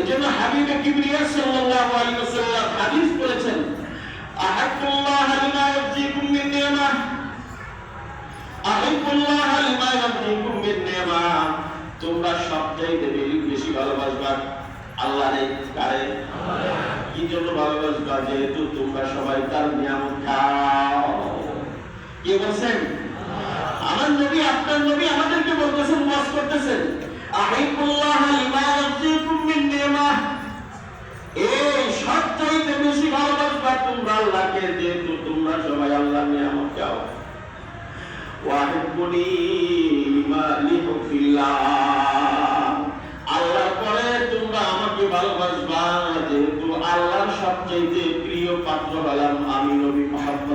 এজন্য হাবিবে কিবরিয়া সাল্লাল্লাহু আলাইহি ওয়াসাল্লাম হাদিস বলেছেন, আহাব্বুল্লাহ লিমা ইয়াজিকুম মিন নি'মাহ, আহাব্বুল্লাহ লিমা ইয়াজিকুম মিন নি'মাহ। তোমরা সবচাইতে বেশি ভালোবাসবা আল্লাহরে, কারে? কি জন্য ভালোবাসবা? যেহেতু তোমরা সবাই তার নিয়ামত খাও। কে বলছেন? আমার নবী, আপনার নবী আমাদেরকে বলতেছেন, ওয়াজ করতেছেন, আহাব্বুল্লাহ লিমা ইয়াজিকুম মিন নি'মাহ। এই সবচাইতে বেশি ভালোবাসবা তোমরা আল্লাহকে, যেহেতু তোমরা সবাই আল্লাহর নিয়ামত খাও। ওয়াহিব্বুনি লিমা লিহুফিল্লাহ, আল্লাহর পরে তোমরা আমাকে ভালোবাসবা, যেহেতু আল্লাহর সবচাইতে প্রিয় পাত্র হলাম আমি নবী মুহাম্মদ।